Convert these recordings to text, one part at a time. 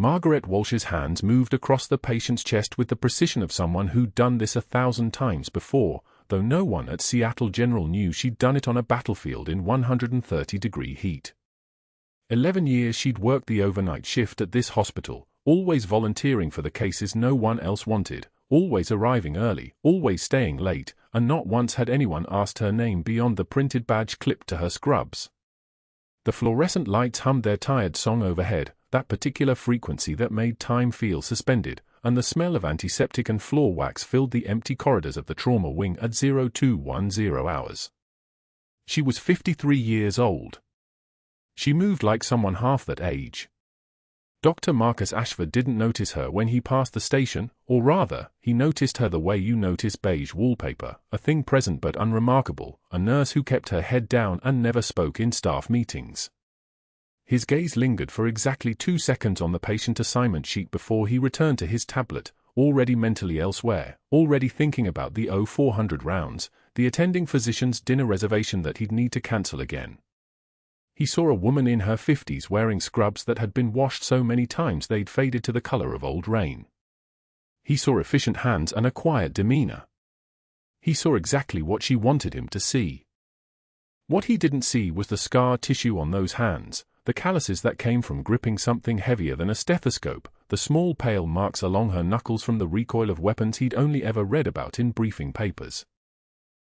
Margaret Walsh's hands moved across the patient's chest with the precision of someone who'd done this 1,000 times before, though no one at Seattle General knew she'd done it on a battlefield in 130-degree heat. 11 years she'd worked the overnight shift at this hospital, always volunteering for the cases no one else wanted, always arriving early, always staying late, and not once had anyone asked her name beyond the printed badge clipped to her scrubs. The fluorescent lights hummed their tired song overhead, that particular frequency that made time feel suspended, and the smell of antiseptic and floor wax filled the empty corridors of the trauma wing at 0210 hours. She was 53 years old. She moved like someone half that age. Dr. Marcus Ashford didn't notice her when he passed the station, or rather, he noticed her the way you notice beige wallpaper, a thing present but unremarkable, a nurse who kept her head down and never spoke in staff meetings. His gaze lingered for exactly 2 seconds on the patient assignment sheet before he returned to his tablet, already mentally elsewhere, already thinking about the 0400 rounds, the attending physician's dinner reservation that he'd need to cancel again. He saw a woman in her 50s wearing scrubs that had been washed so many times they'd faded to the color of old rain. He saw efficient hands and a quiet demeanor. He saw exactly what she wanted him to see. What he didn't see was the scar tissue on those hands, the calluses that came from gripping something heavier than a stethoscope, the small pale marks along her knuckles from the recoil of weapons he'd only ever read about in briefing papers.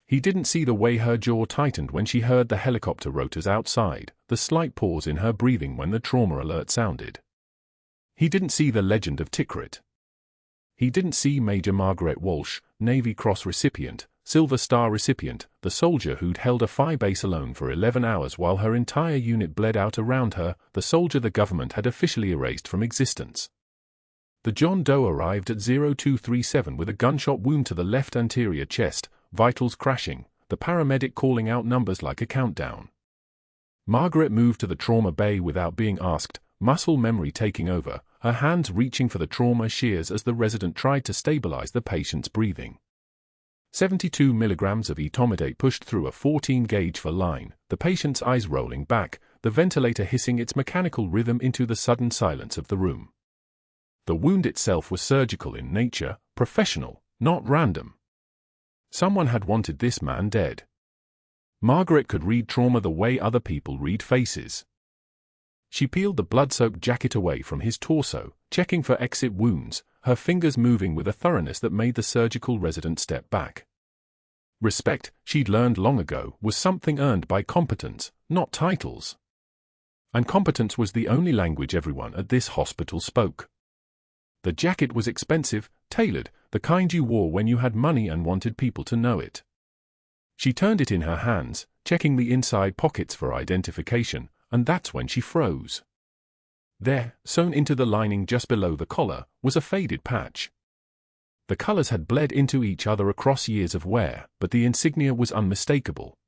He didn't see the way her jaw tightened when she heard the helicopter rotors outside, the slight pause in her breathing when the trauma alert sounded. He didn't see the legend of Tikrit. He didn't see Major Margaret Walsh, Navy Cross recipient, Silver Star recipient, the soldier who'd held a phi base alone for 11 hours while her entire unit bled out around her, the soldier the government had officially erased from existence. The John Doe arrived at 0237 with a gunshot wound to the left anterior chest, vitals crashing, the paramedic calling out numbers like a countdown. Margaret moved to the trauma bay without being asked, muscle memory taking over, her hands reaching for the trauma shears as the resident tried to stabilize the patient's breathing. 72 milligrams of etomidate pushed through a 14-gauge for line, the patient's eyes rolling back, the ventilator hissing its mechanical rhythm into the sudden silence of the room. The wound itself was surgical in nature, professional, not random. Someone had wanted this man dead. Margaret could read trauma the way other people read faces. She peeled the blood-soaked jacket away from his torso, checking for exit wounds, her fingers moving with a thoroughness that made the surgical resident step back. Respect, she'd learned long ago, was something earned by competence, not titles. And competence was the only language everyone at this hospital spoke. The jacket was expensive, tailored, the kind you wore when you had money and wanted people to know it. She turned it in her hands, checking the inside pockets for identification, and that's when she froze. There, sewn into the lining just below the collar, was a faded patch. The colors had bled into each other across years of wear, but the insignia was unmistakable.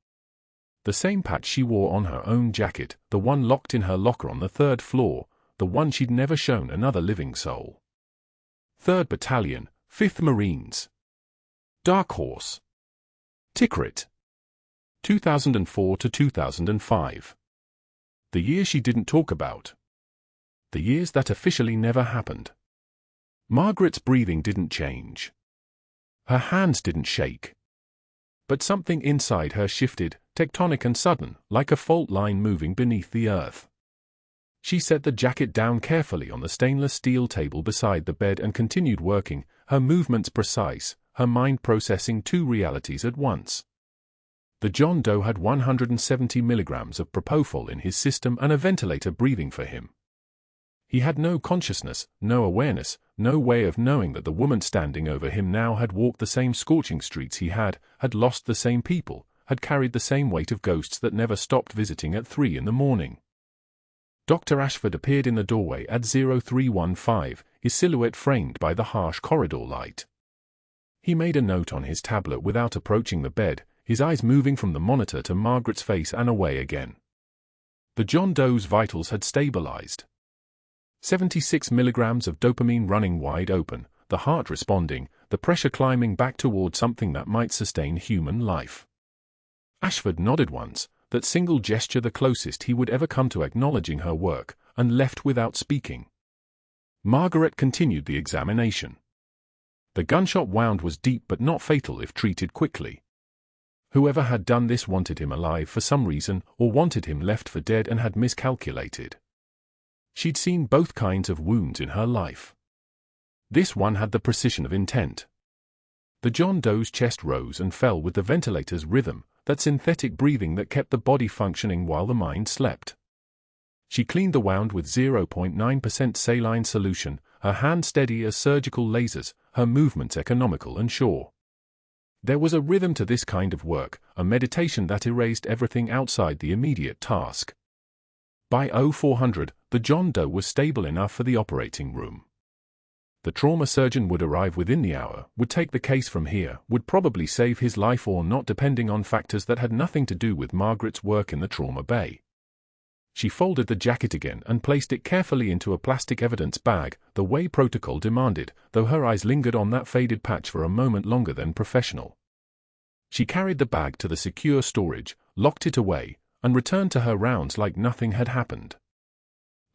The same patch she wore on her own jacket, the one locked in her locker on the 3rd floor, the one she'd never shown another living soul. 3rd Battalion, 5th Marines. Dark Horse. Tikrit. 2004 to 2005. The years she didn't talk about. The years that officially never happened. Margaret's breathing didn't change. Her hands didn't shake. But something inside her shifted, tectonic and sudden, like a fault line moving beneath the earth. She set the jacket down carefully on the stainless steel table beside the bed and continued working, her movements precise, her mind processing 2 realities at once. The John Doe had 170 milligrams of propofol in his system and a ventilator breathing for him. He had no consciousness, no awareness, no way of knowing that the woman standing over him now had walked the same scorching streets he had lost the same people, had carried the same weight of ghosts that never stopped visiting at 3 in the morning. Dr. Ashford appeared in the doorway at 0315, his silhouette framed by the harsh corridor light. He made a note on his tablet without approaching the bed, his eyes moving from the monitor to Margaret's face and away again. The John Doe's vitals had stabilized. 76 milligrams of dopamine running wide open, the heart responding, the pressure climbing back toward something that might sustain human life. Ashford nodded once, that single gesture the closest he would ever come to acknowledging her work, and left without speaking. Margaret continued the examination. The gunshot wound was deep but not fatal if treated quickly. Whoever had done this wanted him alive for some reason, or wanted him left for dead and had miscalculated. She'd seen both kinds of wounds in her life. This one had the precision of intent. The John Doe's chest rose and fell with the ventilator's rhythm, that synthetic breathing that kept the body functioning while the mind slept. She cleaned the wound with 0.9% saline solution, her hand steady as surgical lasers, her movements economical and sure. There was a rhythm to this kind of work, a meditation that erased everything outside the immediate task. By 0400, the John Doe was stable enough for the operating room. The trauma surgeon would arrive within the hour, would take the case from here, would probably save his life or not depending on factors that had nothing to do with Margaret's work in the trauma bay. She folded the jacket again and placed it carefully into a plastic evidence bag, the way protocol demanded, though her eyes lingered on that faded patch for a moment longer than professional. She carried the bag to the secure storage, locked it away, and returned to her rounds like nothing had happened.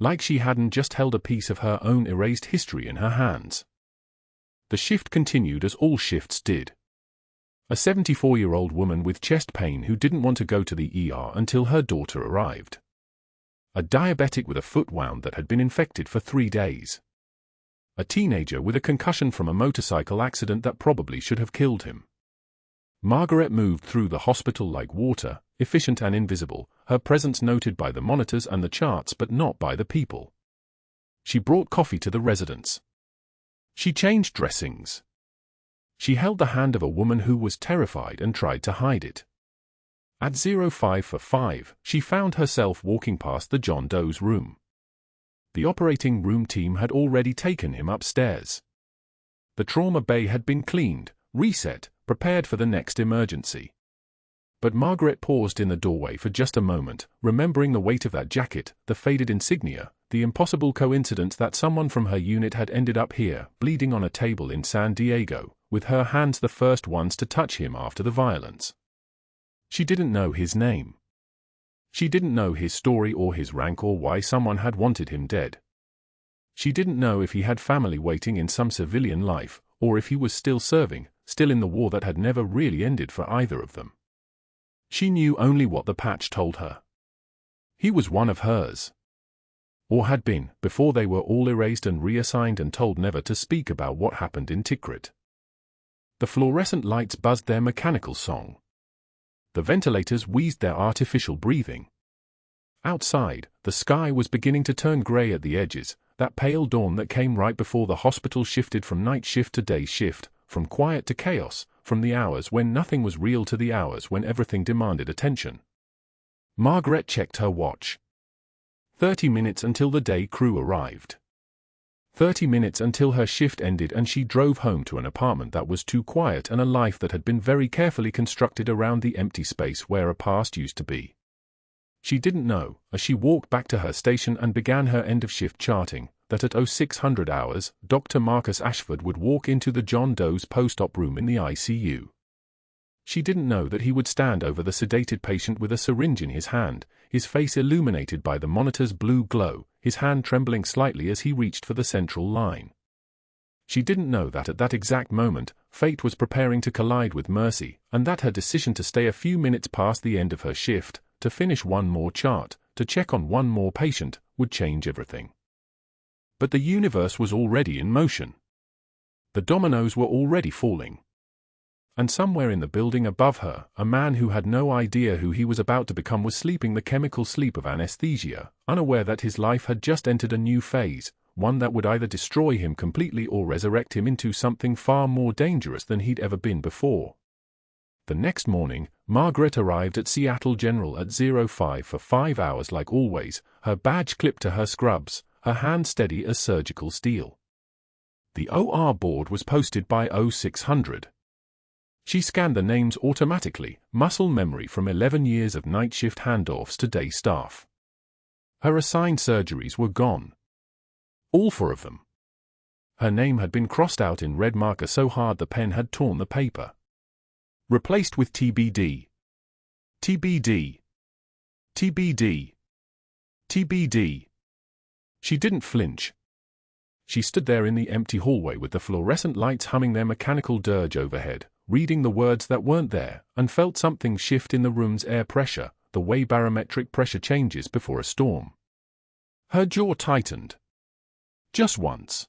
Like she hadn't just held a piece of her own erased history in her hands. The shift continued as all shifts did. A 74-year-old woman with chest pain who didn't want to go to the ER until her daughter arrived. A diabetic with a foot wound that had been infected for 3 days. A teenager with a concussion from a motorcycle accident that probably should have killed him. Margaret moved through the hospital like water, efficient and invisible, her presence noted by the monitors and the charts but not by the people. She brought coffee to the residents. She changed dressings. She held the hand of a woman who was terrified and tried to hide it. At 05 for 5, she found herself walking past the John Doe's room. The operating room team had already taken him upstairs. The trauma bay had been cleaned, reset, prepared for the next emergency. But Margaret paused in the doorway for just a moment, remembering the weight of that jacket, the faded insignia, the impossible coincidence that someone from her unit had ended up here, bleeding on a table in San Diego, with her hands the first ones to touch him after the violence. She didn't know his name. She didn't know his story or his rank or why someone had wanted him dead. She didn't know if he had family waiting in some civilian life, or if he was still serving, still in the war that had never really ended for either of them. She knew only what the patch told her. He was one of hers. Or had been, before they were all erased and reassigned and told never to speak about what happened in Tikrit. The fluorescent lights buzzed their mechanical song. The ventilators wheezed their artificial breathing. Outside, the sky was beginning to turn grey at the edges, that pale dawn that came right before the hospital shifted from night shift to day shift, from quiet to chaos, from the hours when nothing was real to the hours when everything demanded attention. Margaret checked her watch. 30 minutes until the day crew arrived. 30 minutes until her shift ended and she drove home to an apartment that was too quiet and a life that had been very carefully constructed around the empty space where a past used to be. She didn't know, as she walked back to her station and began her end-of-shift charting, that at 0600 hours, Dr. Marcus Ashford would walk into the John Doe's post-op room in the ICU. She didn't know that he would stand over the sedated patient with a syringe in his hand, his face illuminated by the monitor's blue glow, his hand trembling slightly as he reached for the central line. She didn't know that at that exact moment, fate was preparing to collide with mercy, and that her decision to stay a few minutes past the end of her shift, to finish one more chart, to check on one more patient, would change everything. But the universe was already in motion. The dominoes were already falling. And somewhere in the building above her, a man who had no idea who he was about to become was sleeping the chemical sleep of anesthesia, unaware that his life had just entered a new phase, one that would either destroy him completely or resurrect him into something far more dangerous than he'd ever been before. The next morning, Margaret arrived at Seattle General at 05 for 5 hours like always, her badge clipped to her scrubs, her hand steady as surgical steel. The OR board was posted by 0600. She scanned the names automatically, muscle memory from 11 years of night shift handoffs to day staff. Her assigned surgeries were gone. All 4 of them. Her name had been crossed out in red marker so hard the pen had torn the paper. Replaced with TBD. TBD. TBD. TBD. She didn't flinch. She stood there in the empty hallway with the fluorescent lights humming their mechanical dirge overhead, reading the words that weren't there, and felt something shift in the room's air pressure, the way barometric pressure changes before a storm. Her jaw tightened. Just once.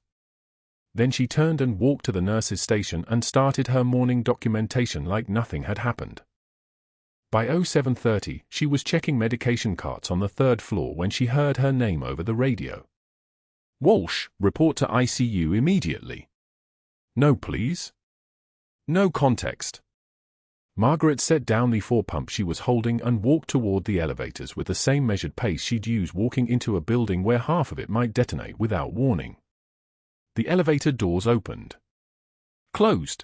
Then she turned and walked to the nurse's station and started her morning documentation like nothing had happened. By 07:30, she was checking medication carts on the 3rd floor when she heard her name over the radio. "Walsh, report to ICU immediately." "No, please." "No context." Margaret set down the 4-pump she was holding and walked toward the elevators with the same measured pace she'd use walking into a building where half of it might detonate without warning. The elevator doors opened. Closed.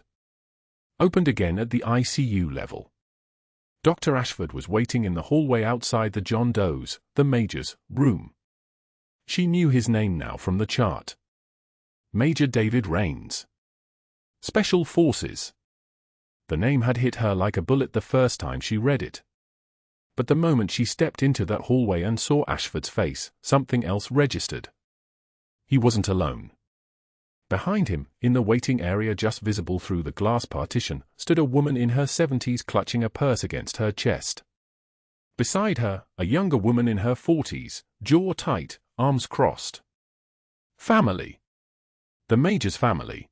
Opened again at the ICU level. Dr. Ashford was waiting in the hallway outside the John Doe's, the Major's, room. She knew his name now from the chart. Major David Rains. Special Forces. The name had hit her like a bullet the first time she read it. But the moment she stepped into that hallway and saw Ashford's face, something else registered. He wasn't alone. Behind him, in the waiting area just visible through the glass partition, stood a woman in her 70s clutching a purse against her chest. Beside her, a younger woman in her 40s, jaw tight, arms crossed. Family. The Major's family.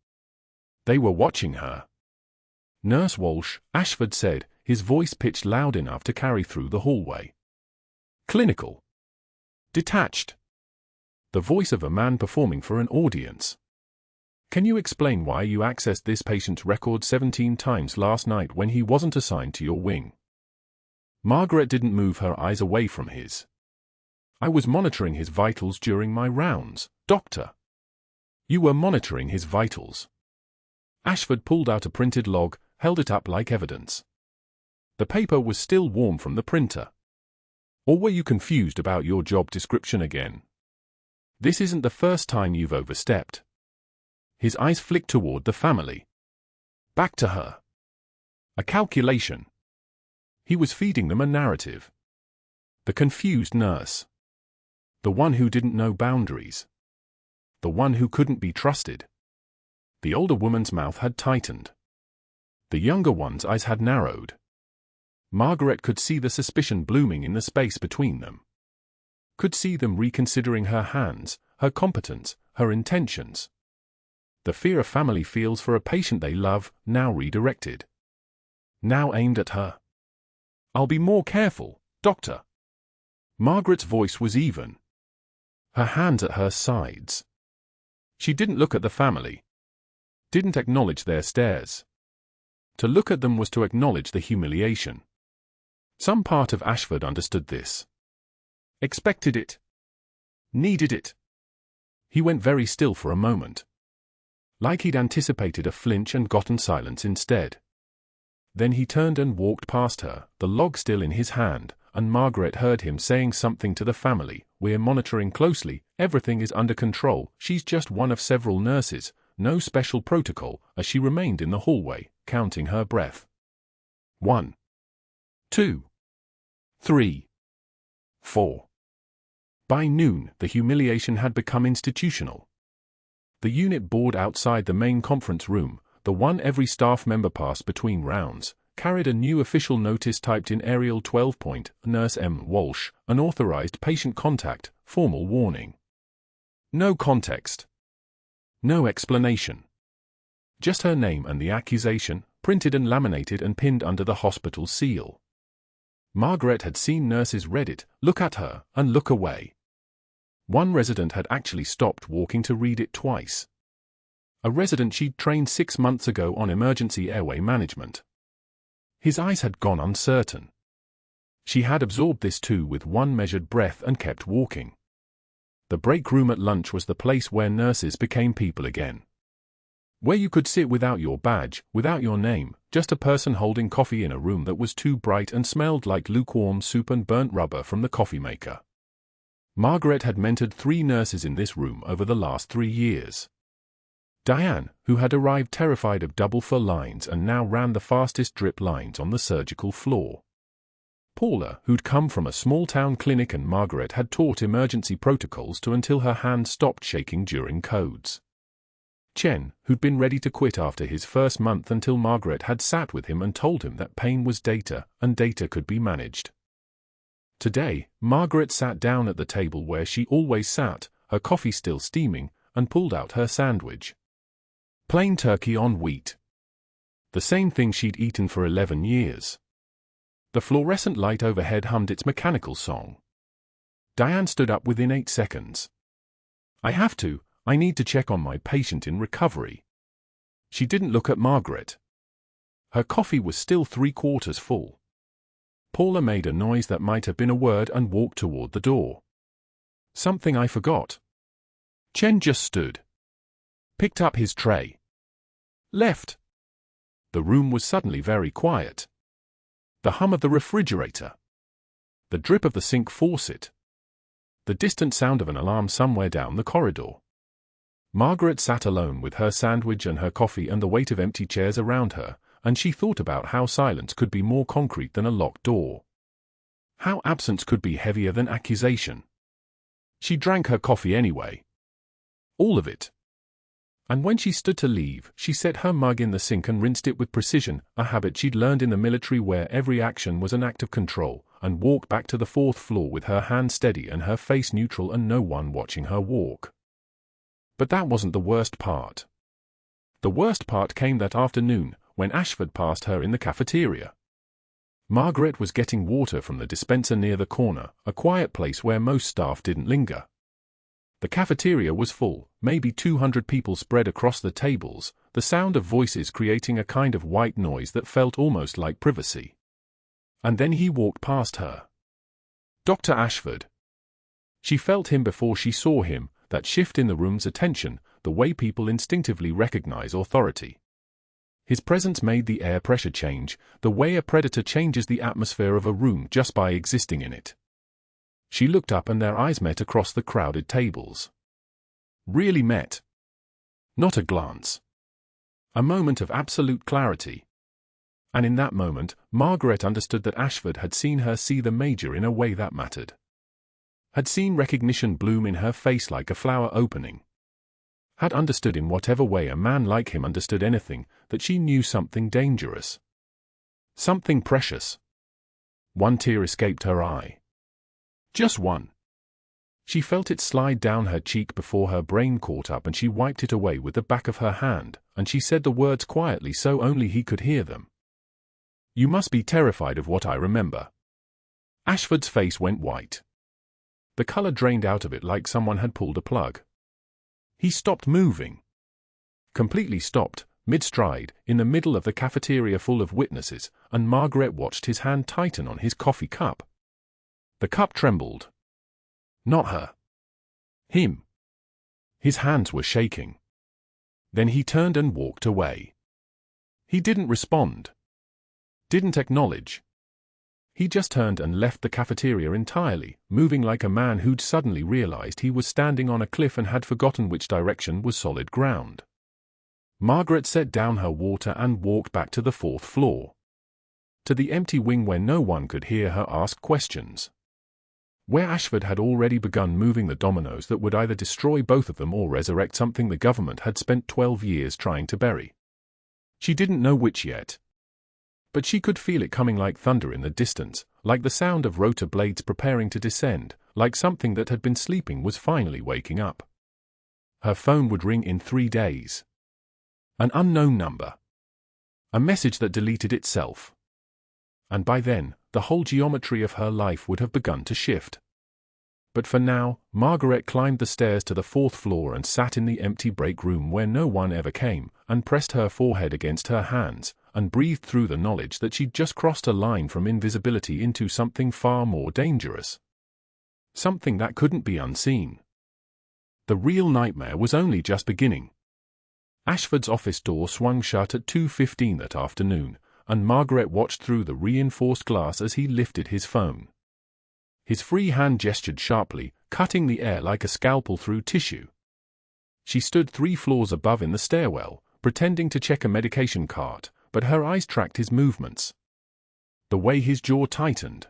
They were watching her. "Nurse Walsh," Ashford said, his voice pitched loud enough to carry through the hallway. Clinical. Detached. The voice of a man performing for an audience. "Can you explain why you accessed this patient's record 17 times last night when he wasn't assigned to your wing?" Margaret didn't move her eyes away from his. "I was monitoring his vitals during my rounds, doctor." "You were monitoring his vitals?" Ashford pulled out a printed log, held it up like evidence. The paper was still warm from the printer. "Or were you confused about your job description again? This isn't the first time you've overstepped." His eyes flicked toward the family. Back to her. A calculation. He was feeding them a narrative. The confused nurse. The one who didn't know boundaries. The one who couldn't be trusted. The older woman's mouth had tightened. The younger one's eyes had narrowed. Margaret could see the suspicion blooming in the space between them. Could see them reconsidering her hands, her competence, her intentions. The fear a family feels for a patient they love, now redirected. Now aimed at her. "I'll be more careful, doctor." Margaret's voice was even. Her hands at her sides. She didn't look at the family. Didn't acknowledge their stares. To look at them was to acknowledge the humiliation. Some part of Ashford understood this. Expected it. Needed it. He went very still for a moment. Like he'd anticipated a flinch and gotten silence instead. Then he turned and walked past her, the log still in his hand, and Margaret heard him saying something to the family. "We're monitoring closely, everything is under control, she's just one of several nurses, no special protocol," as she remained in the hallway, counting her breath. 1, 2, 3, 4. By noon, the humiliation had become institutional. The unit board outside the main conference room, the one every staff member passed between rounds, carried a new official notice typed in Arial 12-point, Nurse M. Walsh, unauthorized patient contact, formal warning. No context. No explanation. Just her name and the accusation, printed and laminated and pinned under the hospital seal. Margaret had seen nurses read it, look at her, and look away. One resident had actually stopped walking to read it twice. A resident she'd trained 6 months ago on emergency airway management. His eyes had gone uncertain. She had absorbed this too with one measured breath and kept walking. The break room at lunch was the place where nurses became people again. Where you could sit without your badge, without your name, just a person holding coffee in a room that was too bright and smelled like lukewarm soup and burnt rubber from the coffee maker. Margaret had mentored 3 nurses in this room over the last 3 years. Diane, who had arrived terrified of double fill lines and now ran the fastest drip lines on the surgical floor. Paula, who'd come from a small-town clinic, and Margaret had taught emergency protocols to until her hand stopped shaking during codes. Chen, who'd been ready to quit after his first month until Margaret had sat with him and told him that pain was data, and data could be managed. Today, Margaret sat down at the table where she always sat, her coffee still steaming, and pulled out her sandwich. Plain turkey on wheat. The same thing she'd eaten for 11 years. The fluorescent light overhead hummed its mechanical song. Diane stood up within 8 seconds. I need to check on my patient in recovery. She didn't look at Margaret. Her coffee was still 3/4 full. Paula made a noise that might have been a word and walked toward the door. Something I forgot. Chen just stood. Picked up his tray. Left. The room was suddenly very quiet. The hum of the refrigerator. The drip of the sink faucet. The distant sound of an alarm somewhere down the corridor. Margaret sat alone with her sandwich and her coffee and the weight of empty chairs around her, and she thought about how silence could be more concrete than a locked door. How absence could be heavier than accusation. She drank her coffee anyway. All of it. And when she stood to leave, she set her mug in the sink and rinsed it with precision, a habit she'd learned in the military where every action was an act of control, and walked back to the 4th floor with her hand steady and her face neutral and no one watching her walk. But that wasn't the worst part. The worst part came that afternoon, when Ashford passed her in the cafeteria. Margaret was getting water from the dispenser near the corner, a quiet place where most staff didn't linger. The cafeteria was full, maybe 200 people spread across the tables, the sound of voices creating a kind of white noise that felt almost like privacy. And then he walked past her. Dr. Ashford. She felt him before she saw him, that shift in the room's attention, the way people instinctively recognize authority. His presence made the air pressure change, the way a predator changes the atmosphere of a room just by existing in it. She looked up and their eyes met across the crowded tables. Really met. Not a glance. A moment of absolute clarity. And in that moment, Margaret understood that Ashford had seen her see the Major in a way that mattered. Had seen recognition bloom in her face like a flower opening. Had understood in whatever way a man like him understood anything, that she knew something dangerous. Something precious. One tear escaped her eye. Just one. She felt it slide down her cheek before her brain caught up and she wiped it away with the back of her hand, and she said the words quietly so only he could hear them. You must be terrified of what I remember. Ashford's face went white. The color drained out of it like someone had pulled a plug. He stopped moving. Completely stopped, mid-stride, in the middle of the cafeteria full of witnesses, and Margaret watched his hand tighten on his coffee cup. The cup trembled. Not her. Him. His hands were shaking. Then he turned and walked away. He didn't respond. Didn't acknowledge. He just turned and left the cafeteria entirely, moving like a man who'd suddenly realized he was standing on a cliff and had forgotten which direction was solid ground. Margaret set down her water and walked back to the 4th floor. To the empty wing where no one could hear her ask questions. Where Ashford had already begun moving the dominoes that would either destroy both of them or resurrect something the government had spent 12 years trying to bury. She didn't know which yet. But she could feel it coming like thunder in the distance, like the sound of rotor blades preparing to descend, like something that had been sleeping was finally waking up. Her phone would ring in 3 days. An unknown number. A message that deleted itself. And by then, the whole geometry of her life would have begun to shift. But for now, Margaret climbed the stairs to the 4th floor and sat in the empty break room where no one ever came, and pressed her forehead against her hands, and breathed through the knowledge that she'd just crossed a line from invisibility into something far more dangerous. Something that couldn't be unseen. The real nightmare was only just beginning. Ashford's office door swung shut at 2:15 that afternoon, and Margaret watched through the reinforced glass as he lifted his phone. His free hand gestured sharply, cutting the air like a scalpel through tissue. She stood 3 floors above in the stairwell, pretending to check a medication cart, but her eyes tracked his movements. The way his jaw tightened.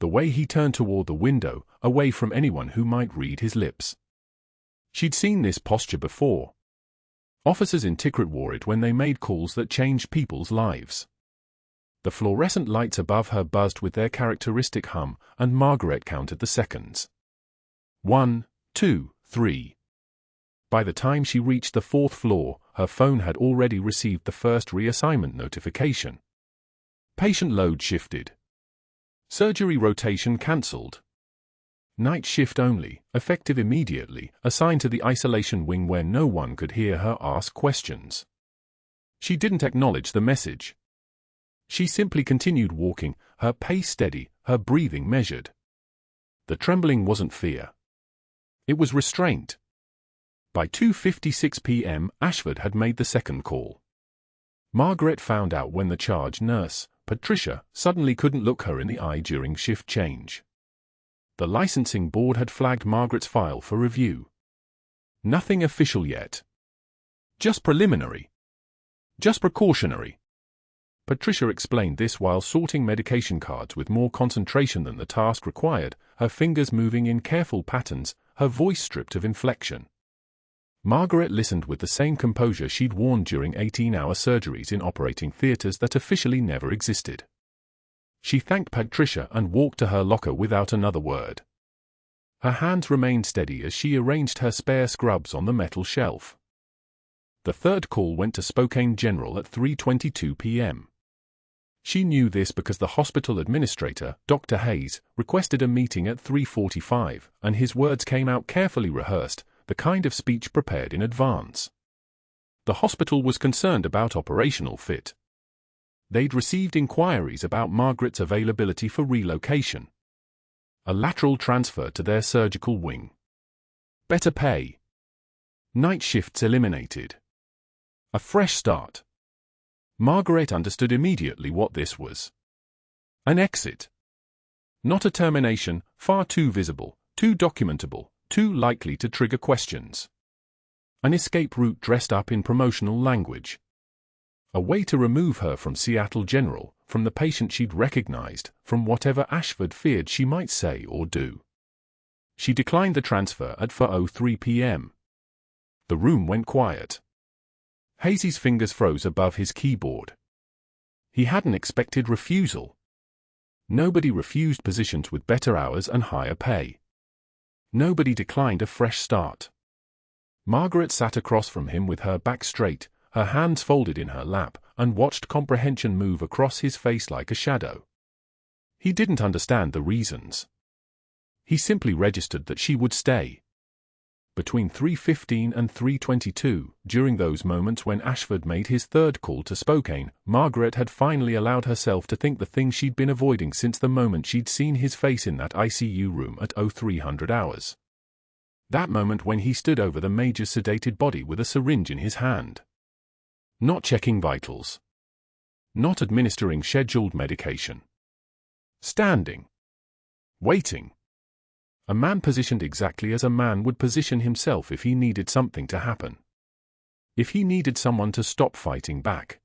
The way he turned toward the window, away from anyone who might read his lips. She'd seen this posture before. Officers in Tikrit wore it when they made calls that changed people's lives. The fluorescent lights above her buzzed with their characteristic hum, and Margaret counted the seconds. 1, 2, 3. By the time she reached the 4th floor, her phone had already received the first reassignment notification. Patient load shifted. Surgery rotation cancelled. Night shift only, effective immediately, assigned to the isolation wing where no one could hear her ask questions. She didn't acknowledge the message. She simply continued walking, her pace steady, her breathing measured. The trembling wasn't fear. It was restraint. By 2:56 p.m., Ashford had made the second call. Margaret found out when the charge nurse, Patricia, suddenly couldn't look her in the eye during shift change. The licensing board had flagged Margaret's file for review. Nothing official yet. Just preliminary. Just precautionary. Patricia explained this while sorting medication cards with more concentration than the task required, her fingers moving in careful patterns, her voice stripped of inflection. Margaret listened with the same composure she'd worn during 18-hour surgeries in operating theaters that officially never existed. She thanked Patricia and walked to her locker without another word. Her hands remained steady as she arranged her spare scrubs on the metal shelf. The third call went to Spokane General at 3:22 p.m. She knew this because the hospital administrator, Dr. Hayes, requested a meeting at 3:45, and his words came out carefully rehearsed, the kind of speech prepared in advance. The hospital was concerned about operational fit. They'd received inquiries about Margaret's availability for relocation. A lateral transfer to their surgical wing. Better pay. Night shifts eliminated. A fresh start. Margaret understood immediately what this was. An exit. Not a termination, far too visible, too documentable, too likely to trigger questions. An escape route dressed up in promotional language. A way to remove her from Seattle General, from the patient she'd recognized, from whatever Ashford feared she might say or do. She declined the transfer at 4:03 p.m. The room went quiet. Hazy's fingers froze above his keyboard. He hadn't expected refusal. Nobody refused positions with better hours and higher pay. Nobody declined a fresh start. Margaret sat across from him with her back straight, her hands folded in her lap, and watched comprehension move across his face like a shadow. He didn't understand the reasons. He simply registered that she would stay. Between 3:15 and 3:22, during those moments when Ashford made his third call to Spokane, Margaret had finally allowed herself to think the thing she'd been avoiding since the moment she'd seen his face in that ICU room at 0300 hours. That moment when he stood over the major's sedated body with a syringe in his hand. Not checking vitals. Not administering scheduled medication. Standing. Waiting. A man positioned exactly as a man would position himself if he needed something to happen. If he needed someone to stop fighting back.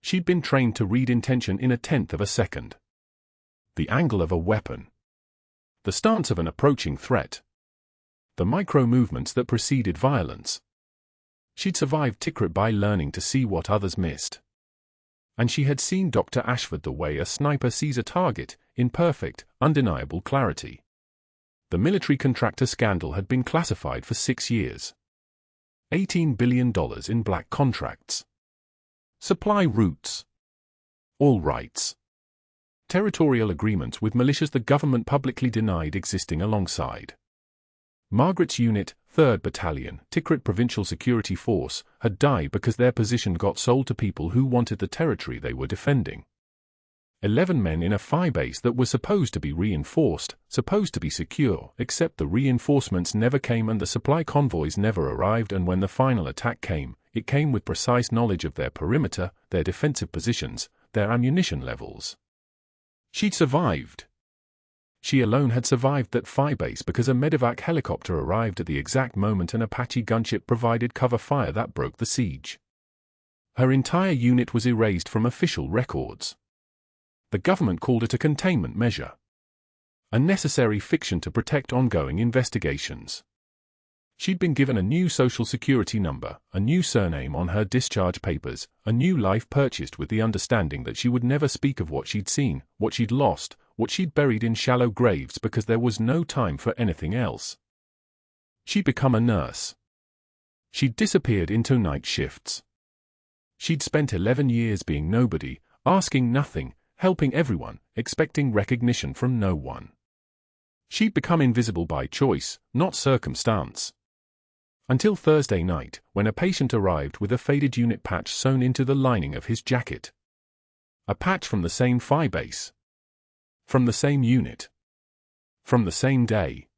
She'd been trained to read intention in 1/10 of a second. The angle of a weapon. The stance of an approaching threat. The micro-movements that preceded violence. She'd survived Tikrit by learning to see what others missed. And she had seen Dr. Ashford the way a sniper sees a target, in perfect, undeniable clarity. The military contractor scandal had been classified for 6 years. $18 billion in black contracts. Supply routes. All rights. Territorial agreements with militias the government publicly denied existing alongside. Margaret's unit, 3rd Battalion, Tikrit Provincial Security Force, had died because their position got sold to people who wanted the territory they were defending. 11 men in a phi base that was supposed to be reinforced, supposed to be secure, except the reinforcements never came and the supply convoys never arrived, and when the final attack came, it came with precise knowledge of their perimeter, their defensive positions, their ammunition levels. She'd survived. She alone had survived that phi base because a medevac helicopter arrived at the exact moment an Apache gunship provided cover fire that broke the siege. Her entire unit was erased from official records. The government called it a containment measure. A necessary fiction to protect ongoing investigations. She'd been given a new social security number, a new surname on her discharge papers, a new life purchased with the understanding that she would never speak of what she'd seen, what she'd lost, what she'd buried in shallow graves because there was no time for anything else. She'd become a nurse. She'd disappeared into night shifts. She'd spent 11 years being nobody, asking nothing, helping everyone, expecting recognition from no one. She'd become invisible by choice, not circumstance. Until Thursday night, when a patient arrived with a faded unit patch sewn into the lining of his jacket. A patch from the same phi base. From the same unit. From the same day.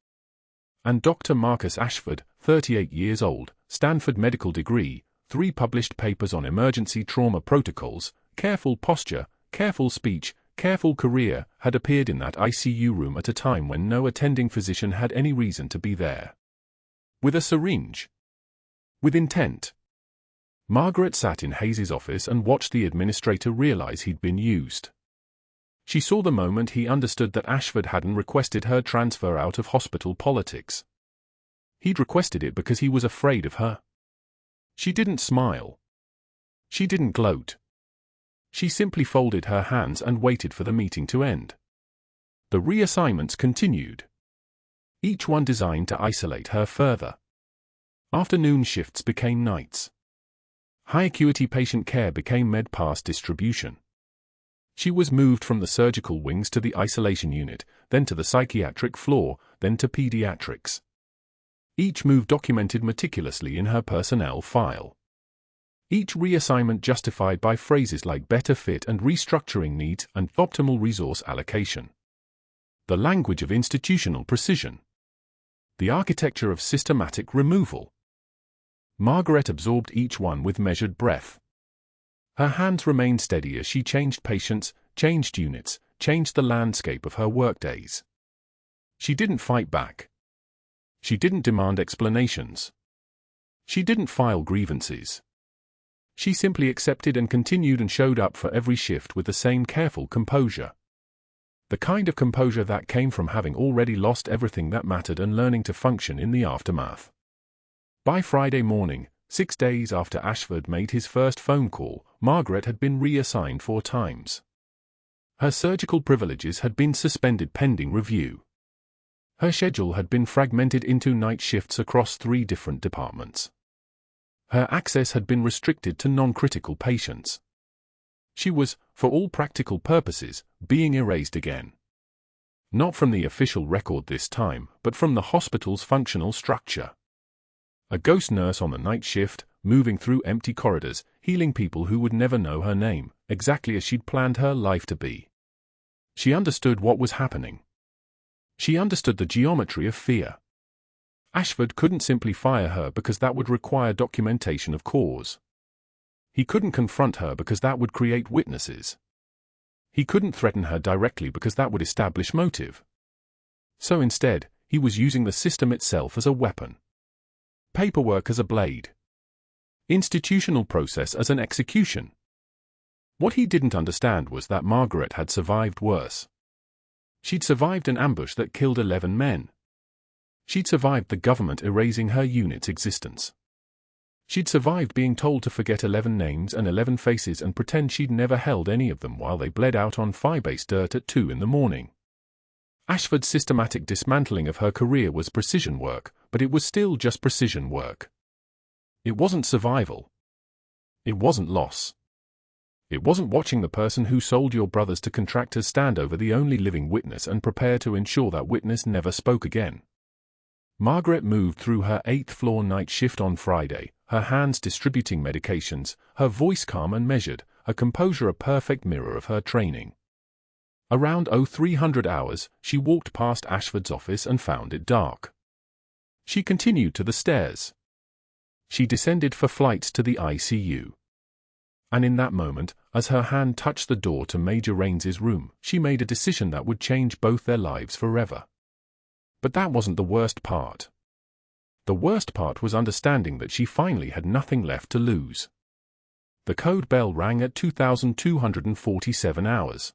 And Dr. Marcus Ashford, 38 years old, Stanford medical degree, 3 published papers on emergency trauma protocols, careful posture, careful speech, careful career, had appeared in that ICU room at a time when no attending physician had any reason to be there. With a syringe. With intent. Margaret sat in Hayes's office and watched the administrator realize he'd been used. She saw the moment he understood that Ashford hadn't requested her transfer out of hospital politics. He'd requested it because he was afraid of her. She didn't smile. She didn't gloat. She simply folded her hands and waited for the meeting to end. The reassignments continued. Each one designed to isolate her further. Afternoon shifts became nights. High-acuity patient care became med-pass distribution. She was moved from the surgical wings to the isolation unit, then to the psychiatric floor, then to pediatrics. Each move documented meticulously in her personnel file. Each reassignment justified by phrases like better fit and restructuring needs and optimal resource allocation. The language of institutional precision. The architecture of systematic removal. Margaret absorbed each one with measured breath. Her hands remained steady as she changed patients, changed units, changed the landscape of her workdays. She didn't fight back. She didn't demand explanations. She didn't file grievances. She simply accepted and continued and showed up for every shift with the same careful composure. The kind of composure that came from having already lost everything that mattered and learning to function in the aftermath. By Friday morning, 6 days after Ashford made his first phone call, Margaret had been reassigned 4 times. Her surgical privileges had been suspended pending review. Her schedule had been fragmented into night shifts across 3 different departments. Her access had been restricted to non-critical patients. She was, for all practical purposes, being erased again. Not from the official record this time, but from the hospital's functional structure. A ghost nurse on the night shift, moving through empty corridors, healing people who would never know her name, exactly as she'd planned her life to be. She understood what was happening. She understood the geometry of fear. Ashford couldn't simply fire her because that would require documentation of cause. He couldn't confront her because that would create witnesses. He couldn't threaten her directly because that would establish motive. So instead, he was using the system itself as a weapon. Paperwork as a blade. Institutional process as an execution. What he didn't understand was that Margaret had survived worse. She'd survived an ambush that killed 11 men. She'd survived the government erasing her unit's existence. She'd survived being told to forget 11 names and 11 faces and pretend she'd never held any of them while they bled out on phi-base dirt at 2 in the morning. Ashford's systematic dismantling of her career was precision work, but it was still just precision work. It wasn't survival. It wasn't loss. It wasn't watching the person who sold your brothers to contractors stand over the only living witness and prepare to ensure that witness never spoke again. Margaret moved through her 8th floor night shift on Friday, her hands distributing medications, her voice calm and measured, her composure a perfect mirror of her training. Around 0300 hours, she walked past Ashford's office and found it dark. She continued to the stairs. She descended for flights to the ICU. And in that moment, as her hand touched the door to Major Raines's room, she made a decision that would change both their lives forever. But that wasn't the worst part. The worst part was understanding that she finally had nothing left to lose. The code bell rang at 2247 hours.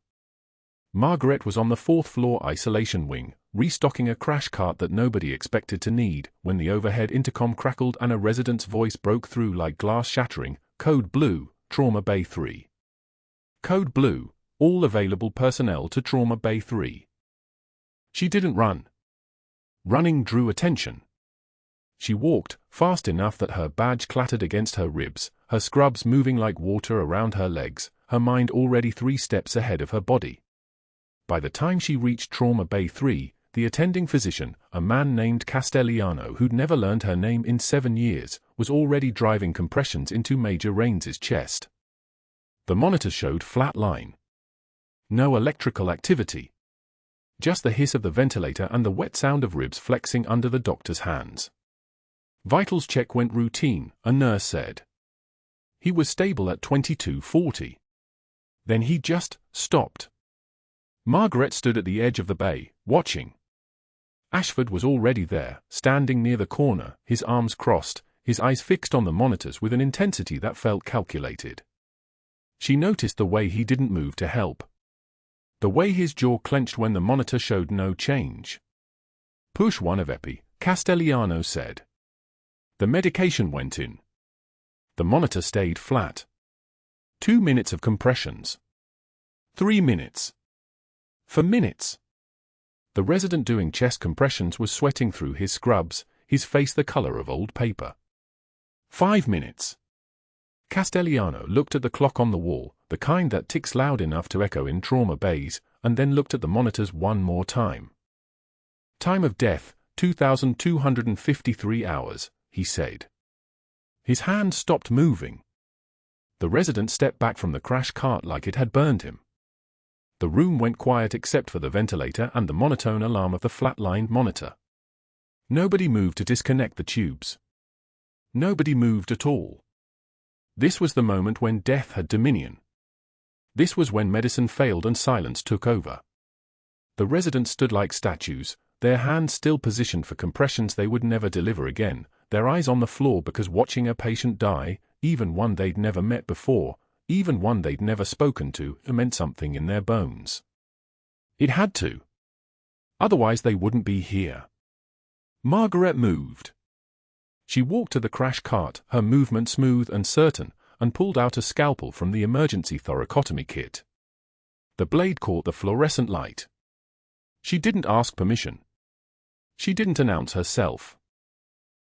Margaret was on the fourth-floor isolation wing, restocking a crash cart that nobody expected to need, when the overhead intercom crackled and a resident's voice broke through like glass shattering. Code Blue, Trauma Bay 3. Code Blue, all available personnel to Trauma Bay 3. She didn't run. Running drew attention. She walked, fast enough that her badge clattered against her ribs, her scrubs moving like water around her legs, her mind already 3 steps ahead of her body. By the time she reached Trauma Bay 3, the attending physician, a man named Castellano who'd never learned her name in 7 years, was already driving compressions into Major Raines's chest. The monitor showed flat line. No electrical activity. Just the hiss of the ventilator and the wet sound of ribs flexing under the doctor's hands. Vitals check went routine, a nurse said. He was stable at 2240. Then he just stopped. Margaret stood at the edge of the bay, watching. Ashford was already there, standing near the corner, his arms crossed, his eyes fixed on the monitors with an intensity that felt calculated. She noticed the way he didn't move to help. The way his jaw clenched when the monitor showed no change. Push 1 of epi, Castellano said. The medication went in. The monitor stayed flat. 2 minutes of compressions. 3 minutes. For minutes. The resident doing chest compressions was sweating through his scrubs, his face the color of old paper. 5 minutes. Castellano looked at the clock on the wall, the kind that ticks loud enough to echo in trauma bays, and then looked at the monitors one more time. Time of death, 2,253 hours, he said. His hand stopped moving. The resident stepped back from the crash cart like it had burned him. The room went quiet except for the ventilator and the monotone alarm of the flatlined monitor. Nobody moved to disconnect the tubes. Nobody moved at all. This was the moment when death had dominion. This was when medicine failed and silence took over. The residents stood like statues, their hands still positioned for compressions they would never deliver again, their eyes on the floor because watching a patient die, even one they'd never met before, even one they'd never spoken to, meant something in their bones. It had to. Otherwise they wouldn't be here. Margaret moved. She walked to the crash cart, her movement smooth and certain, and pulled out a scalpel from the emergency thoracotomy kit. The blade caught the fluorescent light. She didn't ask permission. She didn't announce herself.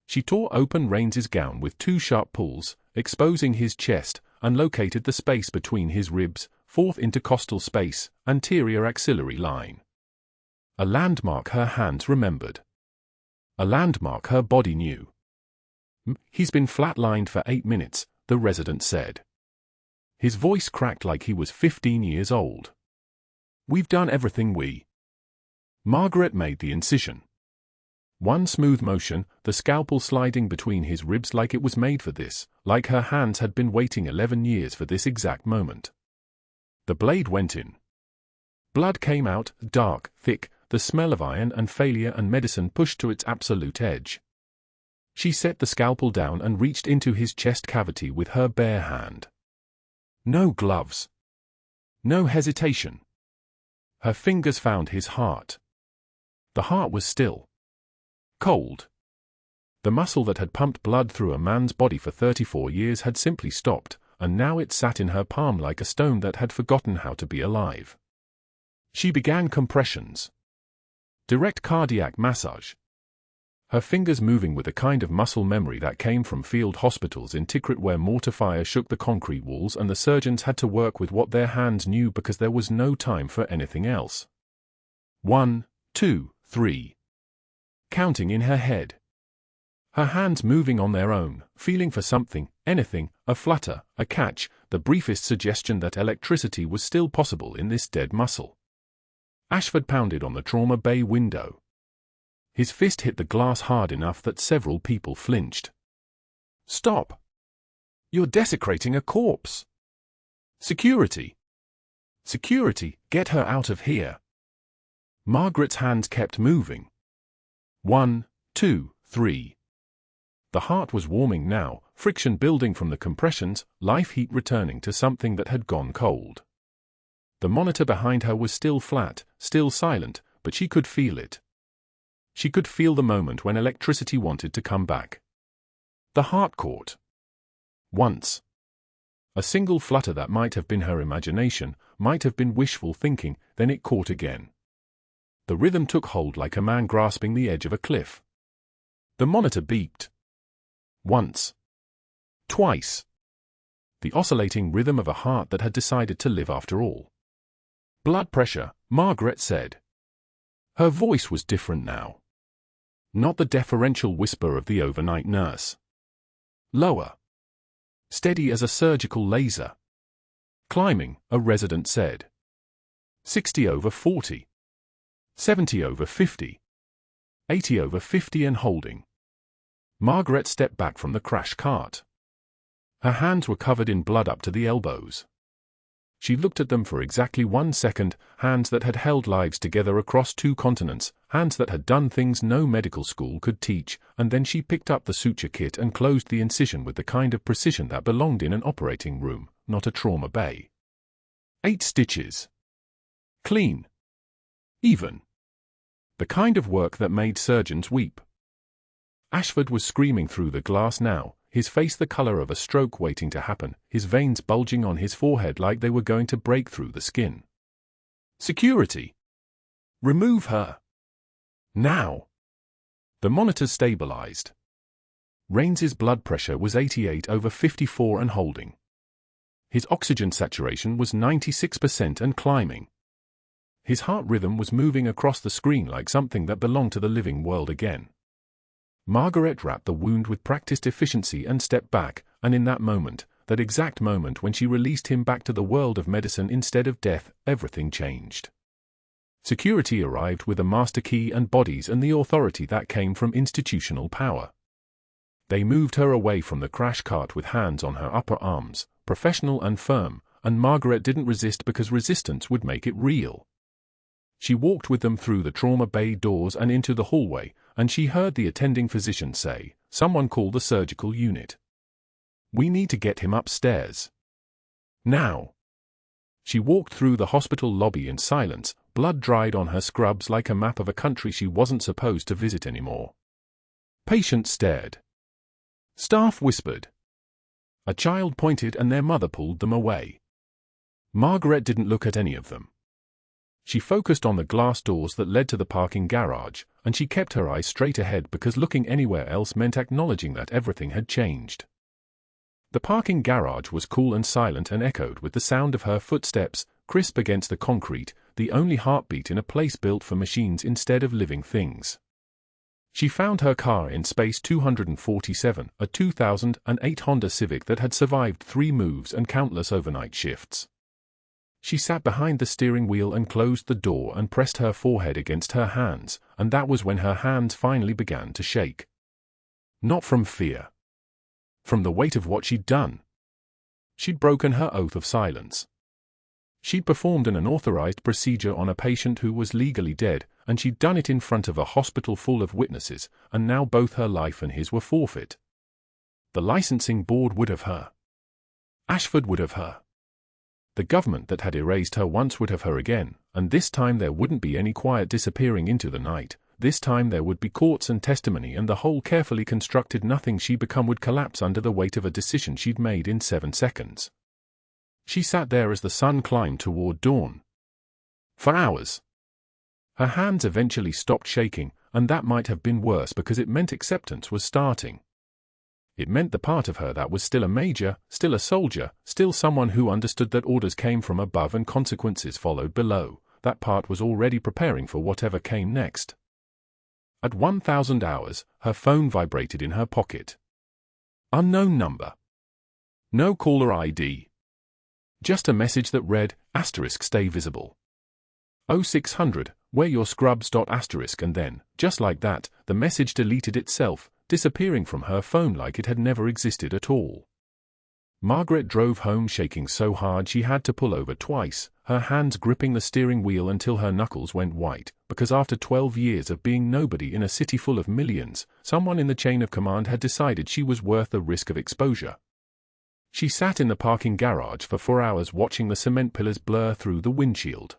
She tore open Raines's gown with 2 sharp pulls, exposing his chest, and located the space between his ribs, 4th intercostal space, anterior axillary line. A landmark her hands remembered. A landmark her body knew. He's been flatlined for 8 minutes, the resident said. His voice cracked like he was 15 years old. We've done everything we. Margaret made the incision. One smooth motion, the scalpel sliding between his ribs like it was made for this, like her hands had been waiting 11 years for this exact moment. The blade went in. Blood came out, dark, thick, the smell of iron and failure and medicine pushed to its absolute edge. She set the scalpel down and reached into his chest cavity with her bare hand. No gloves. No hesitation. Her fingers found his heart. The heart was still. Cold. The muscle that had pumped blood through a man's body for 34 years had simply stopped, and now it sat in her palm like a stone that had forgotten how to be alive. She began compressions. Direct cardiac massage. Her fingers moving with a kind of muscle memory that came from field hospitals in Tikrit where mortar fire shook the concrete walls and the surgeons had to work with what their hands knew because there was no time for anything else. 1, 2, 3. Counting in her head. Her hands moving on their own, feeling for something, anything, a flutter, a catch, the briefest suggestion that electricity was still possible in this dead muscle. Ashford pounded on the trauma bay window. His fist hit the glass hard enough that several people flinched. Stop! You're desecrating a corpse! Security! Security, get her out of here! Margaret's hands kept moving. 1, 2, 3. The heart was warming now, friction building from the compressions, life heat returning to something that had gone cold. The monitor behind her was still flat, still silent, but she could feel it. She could feel the moment when electricity wanted to come back. The heart caught. Once. A single flutter that might have been her imagination, might have been wishful thinking, then it caught again. The rhythm took hold like a man grasping the edge of a cliff. The monitor beeped. Once. Twice. The oscillating rhythm of a heart that had decided to live after all. Blood pressure, Margaret said. Her voice was different now. Not the deferential whisper of the overnight nurse. Lower. Steady as a surgical laser. Climbing, a resident said. 60 over 40. 70 over 50. 80 over 50 and holding. Margaret stepped back from the crash cart. Her hands were covered in blood up to the elbows. She looked at them for exactly 1 second, hands that had held lives together across 2 continents, hands that had done things no medical school could teach, and then she picked up the suture kit and closed the incision with the kind of precision that belonged in an operating room, not a trauma bay. 8 stitches. Clean. Even. The kind of work that made surgeons weep. Ashford was screaming through the glass now, his face the color of a stroke waiting to happen, his veins bulging on his forehead like they were going to break through the skin. Security! Remove her! Now! The monitor stabilized. Raines's blood pressure was 88 over 54 and holding. His oxygen saturation was 96% and climbing. His heart rhythm was moving across the screen like something that belonged to the living world again. Margaret wrapped the wound with practiced efficiency and stepped back, and in that moment, that exact moment when she released him back to the world of medicine instead of death, everything changed. Security arrived with a master key and bodies and the authority that came from institutional power. They moved her away from the crash cart with hands on her upper arms, professional and firm, and Margaret didn't resist because resistance would make it real. She walked with them through the trauma bay doors and into the hallway, and she heard the attending physician say, "Someone call the surgical unit. We need to get him upstairs. Now." She walked through the hospital lobby in silence, blood dried on her scrubs like a map of a country she wasn't supposed to visit anymore. Patients stared. Staff whispered. A child pointed and their mother pulled them away. Margaret didn't look at any of them. She focused on the glass doors that led to the parking garage, and she kept her eyes straight ahead because looking anywhere else meant acknowledging that everything had changed. The parking garage was cool and silent and echoed with the sound of her footsteps, crisp against the concrete, the only heartbeat in a place built for machines instead of living things. She found her car in space 247, a 2008 Honda Civic that had survived 3 moves and countless overnight shifts. She sat behind the steering wheel and closed the door and pressed her forehead against her hands, and that was when her hands finally began to shake. Not from fear. From the weight of what she'd done. She'd broken her oath of silence. She'd performed an unauthorized procedure on a patient who was legally dead, and she'd done it in front of a hospital full of witnesses, and now both her life and his were forfeit. The licensing board would have her. Ashford would have her. The government that had erased her once would have her again, and this time there wouldn't be any quiet disappearing into the night. This time there would be courts and testimony, and the whole carefully constructed nothing she become would collapse under the weight of a decision she'd made in 7 seconds. She sat there as the sun climbed toward dawn. For hours. Her hands eventually stopped shaking, and that might have been worse because it meant acceptance was starting. It meant the part of her that was still a major, still a soldier, still someone who understood that orders came from above and consequences followed below, that part was already preparing for whatever came next. At 1,000 hours, her phone vibrated in her pocket. Unknown number. No caller ID. Just a message that read, *stay visible. 0600, wear your scrubs. And then, just like that, the message deleted itself, disappearing from her phone like it had never existed at all. Margaret drove home shaking so hard she had to pull over twice, her hands gripping the steering wheel until her knuckles went white, because after 12 years of being nobody in a city full of millions, someone in the chain of command had decided she was worth the risk of exposure. She sat in the parking garage for 4 hours watching the cement pillars blur through the windshield.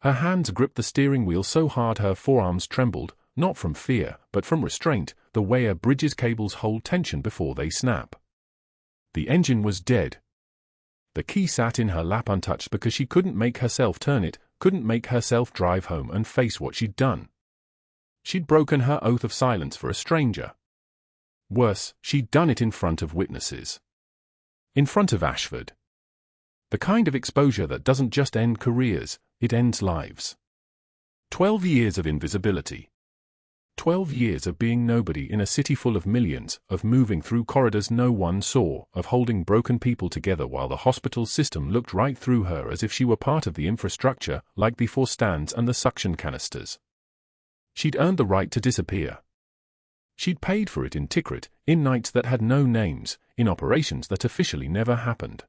Her hands gripped the steering wheel so hard her forearms trembled, not from fear, but from restraint, the way a bridge's cables hold tension before they snap. The engine was dead. The key sat in her lap untouched because she couldn't make herself turn it, couldn't make herself drive home and face what she'd done. She'd broken her oath of silence for a stranger. Worse, she'd done it in front of witnesses. In front of Ashford. The kind of exposure that doesn't just end careers, it ends lives. 12 years of invisibility. 12 years of being nobody in a city full of millions, of moving through corridors no one saw, of holding broken people together while the hospital system looked right through her as if she were part of the infrastructure, like the four stands and the suction canisters. She'd earned the right to disappear. She'd paid for it in Tikrit, in nights that had no names, in operations that officially never happened.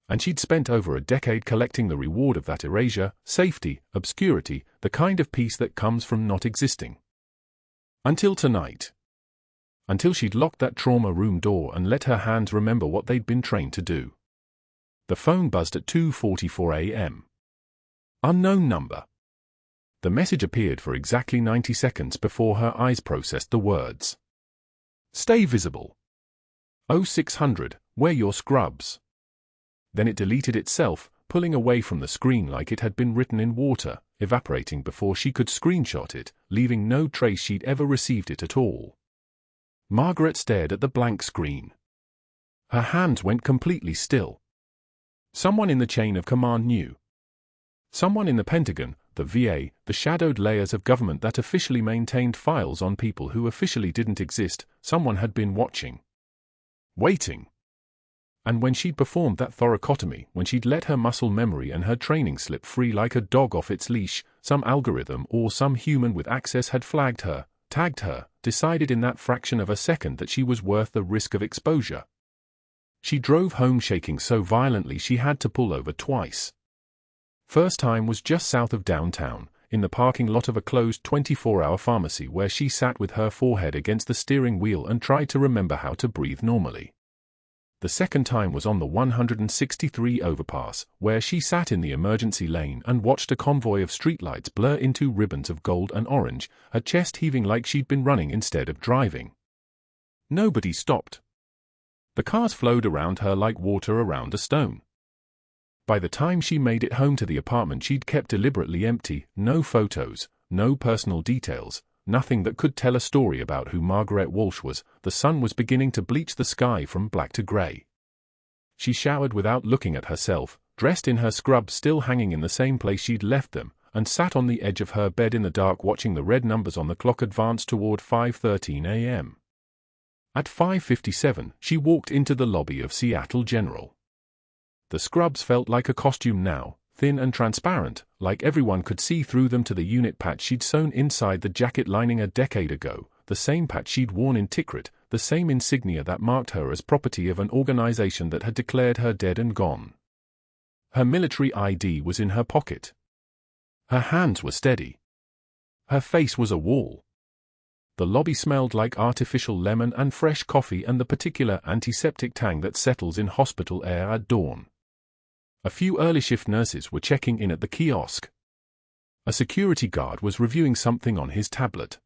And she'd spent over a decade collecting the reward of that erasure, safety, obscurity, the kind of peace that comes from not existing. Until tonight. Until she'd locked that trauma room door and let her hands remember what they'd been trained to do. The phone buzzed at 2:44 a.m. Unknown number. The message appeared for exactly 90 seconds before her eyes processed the words. Stay visible. 0600, wear your scrubs. Then it deleted itself, pulling away from the screen like it had been written in water, evaporating before she could screenshot it, leaving no trace she'd ever received it at all. Margaret stared at the blank screen. Her hands went completely still. Someone in the chain of command knew. Someone in the Pentagon, the VA, the shadowed layers of government that officially maintained files on people who officially didn't exist, someone had been watching. Waiting. And when she'd performed that thoracotomy, when she'd let her muscle memory and her training slip free like a dog off its leash, some algorithm or some human with access had flagged her, tagged her, decided in that fraction of a second that she was worth the risk of exposure. She drove home shaking so violently she had to pull over twice. First time was just south of downtown, in the parking lot of a closed 24-hour pharmacy where she sat with her forehead against the steering wheel and tried to remember how to breathe normally. The second time was on the 163 overpass, where she sat in the emergency lane and watched a convoy of streetlights blur into ribbons of gold and orange, her chest heaving like she'd been running instead of driving. Nobody stopped. The cars flowed around her like water around a stone. By the time she made it home to the apartment she'd kept deliberately empty, no photos, no personal details, nothing that could tell a story about who Margaret Walsh was. The sun was beginning to bleach the sky from black to grey. She showered without looking at herself, dressed in her scrubs still hanging in the same place she'd left them, and sat on the edge of her bed in the dark watching the red numbers on the clock advance toward 5:13 a.m. At 5:57, she walked into the lobby of Seattle General. The scrubs felt like a costume now, thin and transparent, like everyone could see through them to the unit patch she'd sewn inside the jacket lining a decade ago, the same patch she'd worn in Tikrit, the same insignia that marked her as property of an organization that had declared her dead and gone. Her military ID was in her pocket. Her hands were steady. Her face was a wall. The lobby smelled like artificial lemon and fresh coffee and the particular antiseptic tang that settles in hospital air at dawn. A few early shift nurses were checking in at the kiosk. A security guard was reviewing something on his tablet.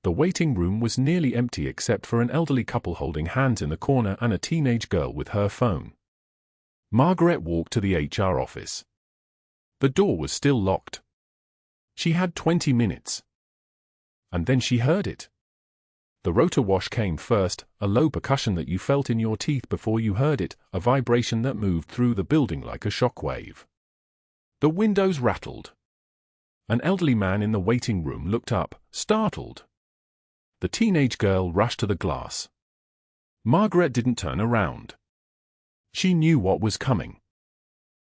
The waiting room was nearly empty except for an elderly couple holding hands in the corner and a teenage girl with her phone. Margaret walked to the HR office. The door was still locked. She had 20 minutes. And then she heard it. The rotor wash came first, a low percussion that you felt in your teeth before you heard it, a vibration that moved through the building like a shockwave. The windows rattled. An elderly man in the waiting room looked up, startled. The teenage girl rushed to the glass. Margaret didn't turn around. She knew what was coming.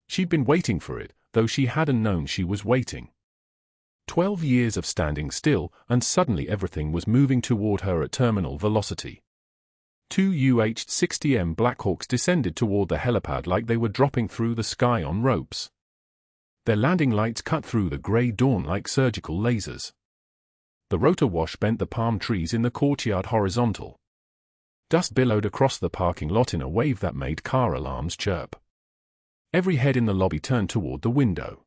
She'd been waiting for it, though she hadn't known she was waiting. 12 years of standing still, and suddenly everything was moving toward her at terminal velocity. 2 UH-60M Blackhawks descended toward the helipad like they were dropping through the sky on ropes. Their landing lights cut through the grey dawn like surgical lasers. The rotor wash bent the palm trees in the courtyard horizontal. Dust billowed across the parking lot in a wave that made car alarms chirp. Every head in the lobby turned toward the window.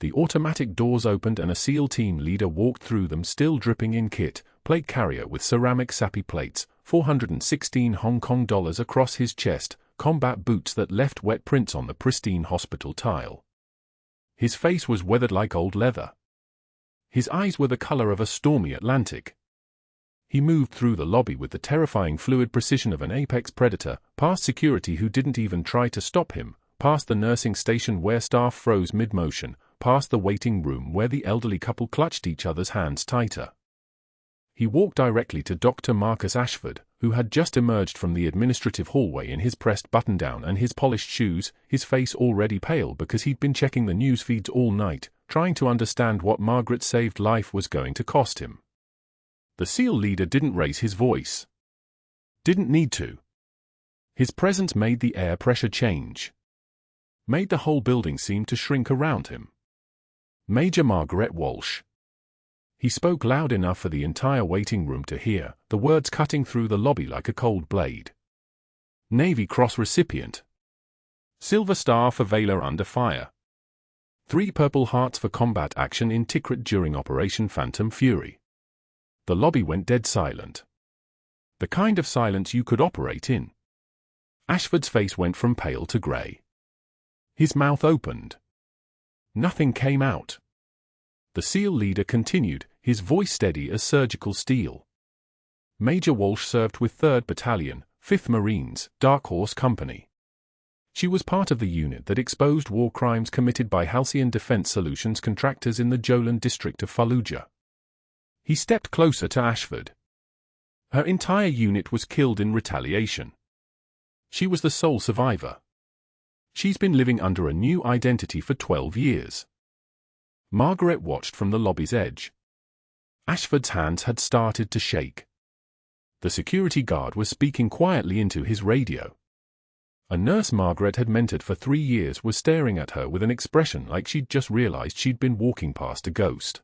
The automatic doors opened and a SEAL team leader walked through them, still dripping in kit, plate carrier with ceramic SAPI plates, 416 Hong Kong dollars across his chest, combat boots that left wet prints on the pristine hospital tile. His face was weathered like old leather. His eyes were the color of a stormy Atlantic. He moved through the lobby with the terrifying fluid precision of an apex predator, past security who didn't even try to stop him, past the nursing station where staff froze mid-motion, past the waiting room where the elderly couple clutched each other's hands tighter. He walked directly to Dr. Marcus Ashford, who had just emerged from the administrative hallway in his pressed button-down and his polished shoes, his face already pale because he'd been checking the news feeds all night, trying to understand what Margaret's saved life was going to cost him. The SEAL leader didn't raise his voice. Didn't need to. His presence made the air pressure change. Made the whole building seem to shrink around him. Major Margaret Walsh. He spoke loud enough for the entire waiting room to hear, the words cutting through the lobby like a cold blade. Navy Cross recipient. Silver Star for Valor under fire. 3 Purple Hearts for combat action in Tikrit during Operation Phantom Fury. The lobby went dead silent. The kind of silence you could operate in. Ashford's face went from pale to grey. His mouth opened. Nothing came out. The SEAL leader continued, his voice steady as surgical steel. Major Walsh served with 3rd Battalion, 5th Marines, Dark Horse Company. She was part of the unit that exposed war crimes committed by Halcyon Defense Solutions contractors in the Jolan district of Fallujah. He stepped closer to Ashford. Her entire unit was killed in retaliation. She was the sole survivor. She's been living under a new identity for 12 years. Margaret watched from the lobby's edge. Ashford's hands had started to shake. The security guard was speaking quietly into his radio. A nurse Margaret had mentored for 3 years was staring at her with an expression like she'd just realized she'd been walking past a ghost.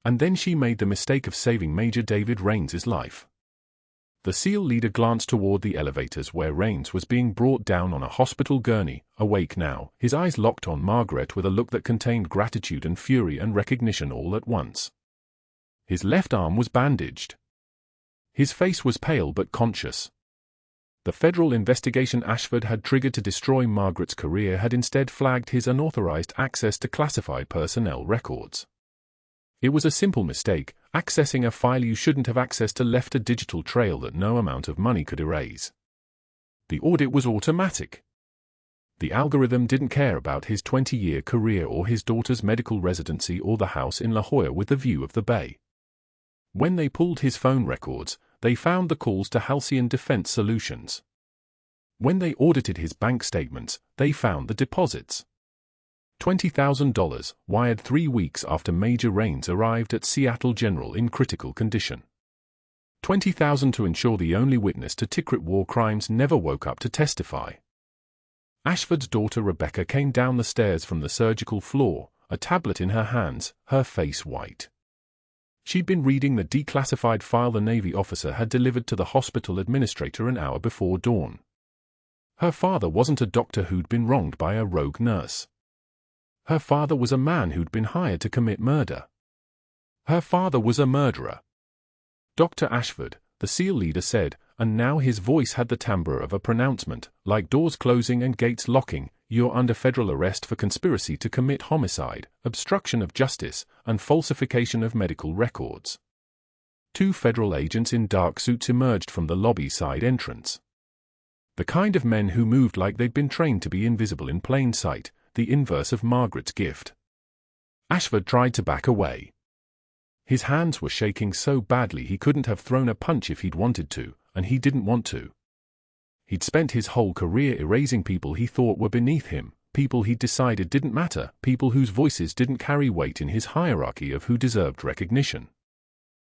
And then she made the mistake of saving Major David Raines's life. The SEAL leader glanced toward the elevators where Raines was being brought down on a hospital gurney, awake now, his eyes locked on Margaret with a look that contained gratitude and fury and recognition all at once. His left arm was bandaged. His face was pale but conscious. The federal investigation Ashford had triggered to destroy Margaret's career had instead flagged his unauthorized access to classified personnel records. It was a simple mistake. Accessing a file you shouldn't have accessed to left a digital trail that no amount of money could erase. The audit was automatic. The algorithm didn't care about his 20-year career or his daughter's medical residency or the house in La Jolla with the view of the bay. When they pulled his phone records, they found the calls to Halcyon Defense Solutions. When they audited his bank statements, they found the deposits. $20,000, wired 3 weeks after Major Raines arrived at Seattle General in critical condition. $20,000 to ensure the only witness to Tikrit war crimes never woke up to testify. Ashford's daughter Rebecca came down the stairs from the surgical floor, a tablet in her hands, her face white. She'd been reading the declassified file the Navy officer had delivered to the hospital administrator an hour before dawn. Her father wasn't a doctor who'd been wronged by a rogue nurse. Her father was a man who'd been hired to commit murder. Her father was a murderer. Dr. Ashford, the SEAL leader said, and now his voice had the timbre of a pronouncement, like doors closing and gates locking, you're under federal arrest for conspiracy to commit homicide, obstruction of justice, and falsification of medical records. 2 federal agents in dark suits emerged from the lobby side entrance. The kind of men who moved like they'd been trained to be invisible in plain sight, the inverse of Margaret's gift. Ashford tried to back away. His hands were shaking so badly he couldn't have thrown a punch if he'd wanted to, and he didn't want to. He'd spent his whole career erasing people he thought were beneath him, people he'd decided didn't matter, people whose voices didn't carry weight in his hierarchy of who deserved recognition.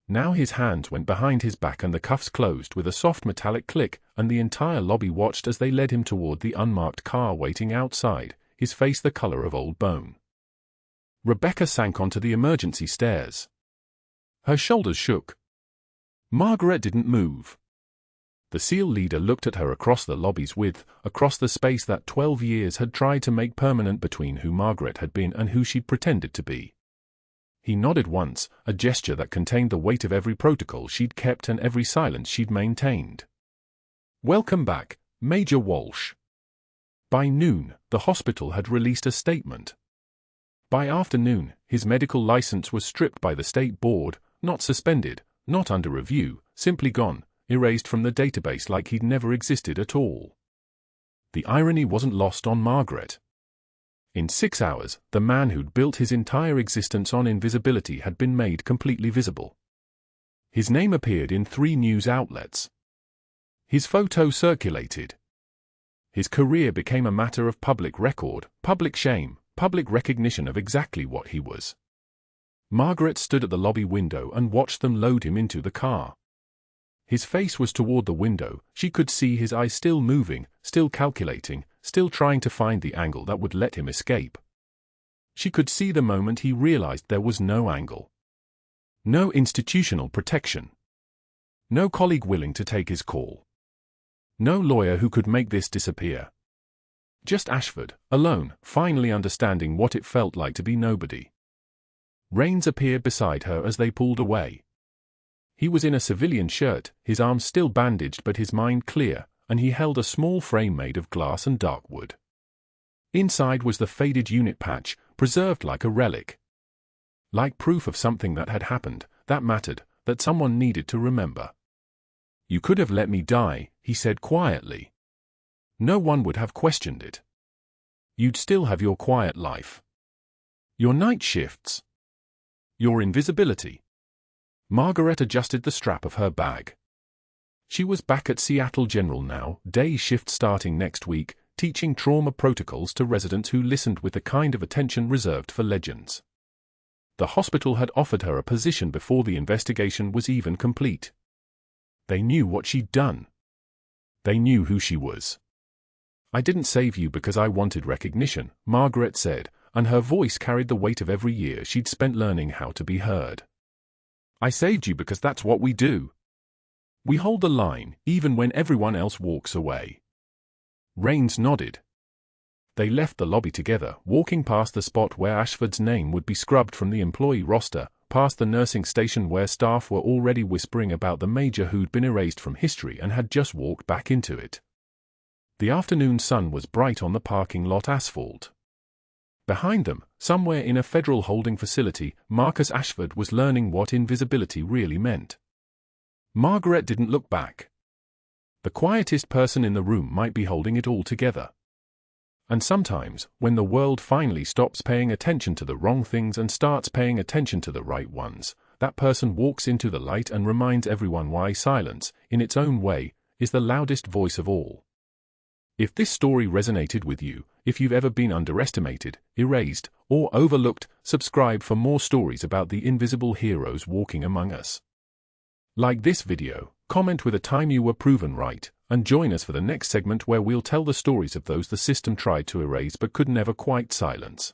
Now his hands went behind his back and the cuffs closed with a soft metallic click, and the entire lobby watched as they led him toward the unmarked car waiting outside, his face the color of old bone. Rebecca sank onto the emergency stairs. Her shoulders shook. Margaret didn't move. The SEAL leader looked at her across the lobby's width, across the space that 12 years had tried to make permanent between who Margaret had been and who she'd pretended to be. He nodded once, a gesture that contained the weight of every protocol she'd kept and every silence she'd maintained. "Welcome back, Major Walsh." By noon, the hospital had released a statement. By afternoon, his medical license was stripped by the state board, not suspended, not under review, simply gone, erased from the database like he'd never existed at all. The irony wasn't lost on Margaret. In 6 hours, the man who'd built his entire existence on invisibility had been made completely visible. His name appeared in 3 news outlets. His photo circulated. His career became a matter of public record, public shame, public recognition of exactly what he was. Margaret stood at the lobby window and watched them load him into the car. His face was toward the window. She could see his eyes still moving, still calculating, still trying to find the angle that would let him escape. She could see the moment he realized there was no angle. No institutional protection. No colleague willing to take his call. No lawyer who could make this disappear. Just Ashford, alone, finally understanding what it felt like to be nobody. Rains appeared beside her as they pulled away. He was in a civilian shirt, his arms still bandaged but his mind clear, and he held a small frame made of glass and dark wood. Inside was the faded unit patch, preserved like a relic. Like proof of something that had happened, that mattered, that someone needed to remember. "You could have let me die," he said quietly. "No one would have questioned it. You'd still have your quiet life. Your night shifts. Your invisibility." Margaret adjusted the strap of her bag. She was back at Seattle General now, day shift starting next week, teaching trauma protocols to residents who listened with the kind of attention reserved for legends. The hospital had offered her a position before the investigation was even complete. They knew what she'd done. They knew who she was. "I didn't save you because I wanted recognition," Margaret said, and her voice carried the weight of every year she'd spent learning how to be heard. "I saved you because that's what we do. We hold the line, even when everyone else walks away." Rains nodded. They left the lobby together, walking past the spot where Ashford's name would be scrubbed from the employee roster, past the nursing station where staff were already whispering about the major who'd been erased from history and had just walked back into it. The afternoon sun was bright on the parking lot asphalt. Behind them, somewhere in a federal holding facility, Marcus Ashford was learning what invisibility really meant. Margaret didn't look back. The quietest person in the room might be holding it all together. And sometimes, when the world finally stops paying attention to the wrong things and starts paying attention to the right ones, that person walks into the light and reminds everyone why silence, in its own way, is the loudest voice of all. If this story resonated with you, if you've ever been underestimated, erased, or overlooked, subscribe for more stories about the invisible heroes walking among us. Like this video, comment with a time you were proven right, and join us for the next segment where we'll tell the stories of those the system tried to erase but could never quite silence.